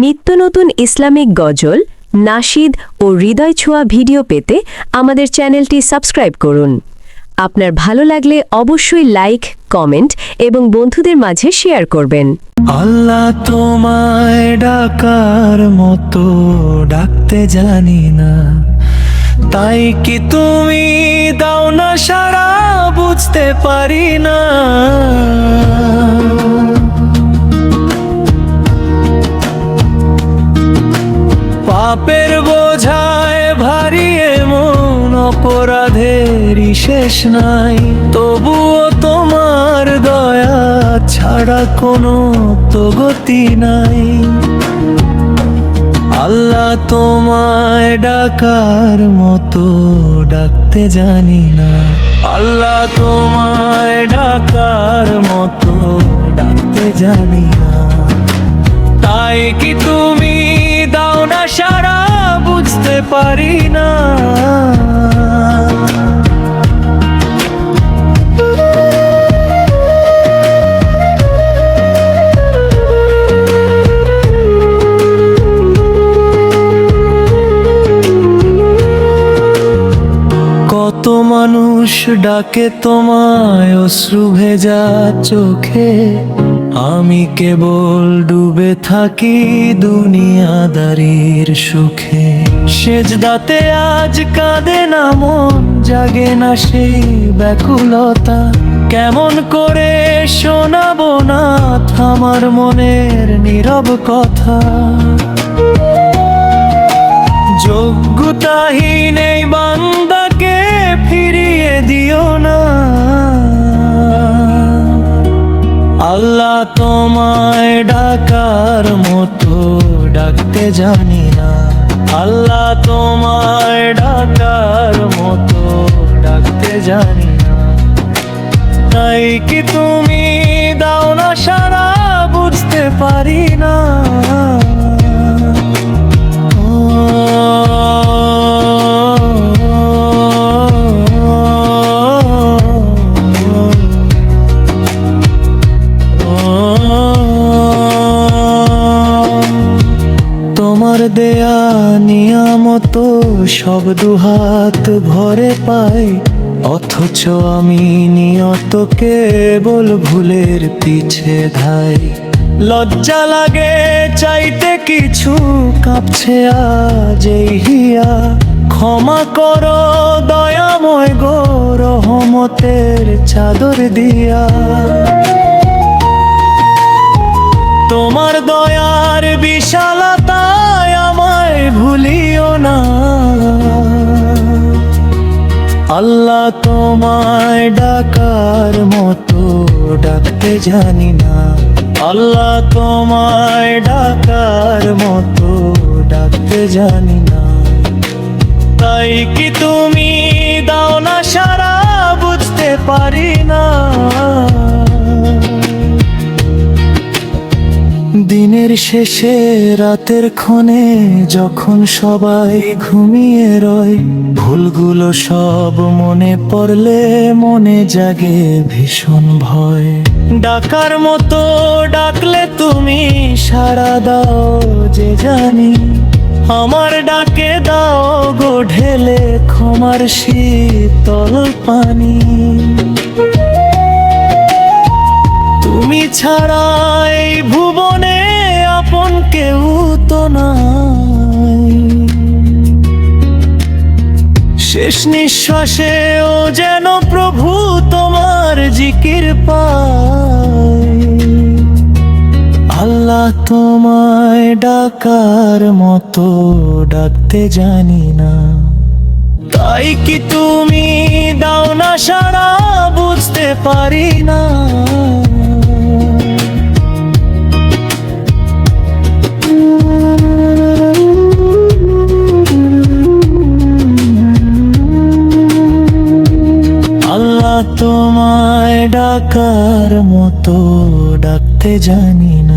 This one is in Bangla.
নিত্য নতুন ইসলামিক গজল, নাশিদ ও হৃদয় ছোঁয়া ভিডিও পেতে আমাদের চ্যানেলটি সাবস্ক্রাইব করুন। আপনার ভালো লাগলে অবশ্যই লাইক, কমেন্ট এবং বন্ধুদের মাঝে শেয়ার করবেন। আল্লাহ তোমায় ডাকার মতো ডাকতে জানি না, তাই কি তুমি দাও না সাড়া বুঝতে পারি না। পাপের বোঝায় ভারী এমন অপরাধেরই শেষ নাই, তবুও তোমার দয়া ছাড়া কোনো তো গতি নাই। আল্লাহ তোমায় ডাকার মতো ডাকতে জানি না, আল্লাহ তোমায় ডাকার মতো ডাকতে জানি না, তাই কি তুমি দাও না সাড়া বুঝতে পারি না। কত মানুষ ডাকে তোমায় অশ্রু ভেজা চোখে, আমি কেবল ডুবে থাকি দুনিয়াদারির সুখে। সেজদাতে আজ কাঁদে না মন, জাগে না সেই ব্যাকুলতা, কেমন করে শোনাবো না আমার মনের নীরব কথা। যোগ্যতাহীন এই বান্দাকে ফিরিয়ে দিও না, আল্লাহ তোমায় ডাকার মতো ডাকতে জানি না, আল্লাহ তোমায় ডাকার মতো ডাকতে জানি না, তাই কি তুমি দাও না সাড়া বুঝতে পারি না। তোমার দেয়া নিয়ামত সব দুহাত ভরে পাই, অথচ আমি নিয়ত কেবল ভুলের পিছে ধাই। লজ্জা লাগে চাইতে কিছু, কাঁপছে আজ এই হিয়া, ক্ষমা করো দয়াময় গো রহমতের চাদর দিয়া। তোমার দয়ার বিশালতায় আমায় ভুলিও না, আল্লাহ তোমায় ডাকার মতো ডাকতে জানি না, আল্লাহ তোমায় ডাকার মতো ডাকতে জানি না, তাই কি তুমি দাও না সাড়া বুঝতে পারি না। দিনের শেষে রাতের ক্ষণে যখন সবাই ঘুমিয়ে রয়, ভুলগুলো সব মনে পড়লে মনে জাগে ভীষণ ভয়। ডাকার মতো ডাকলে তুমি সাড়া দাও যে জানি, আমার ডাকে দাও গো ঢেলে ক্ষমার শীতল পানি। তুমি ছাড়া এই ভুবনে আপন কেউ তো নাই, শেষ নিঃশ্বাসে ও যেন প্রভু তোমার জিকির পাই। আল্লাহ তোমায় ডাকার মতো ডাকতে জানি না, তাই কি তুমি দাও না সাড়া বুঝতে পারি না। আল্লাহ তোমায় ডাকার মতো ডাকতে জানি না।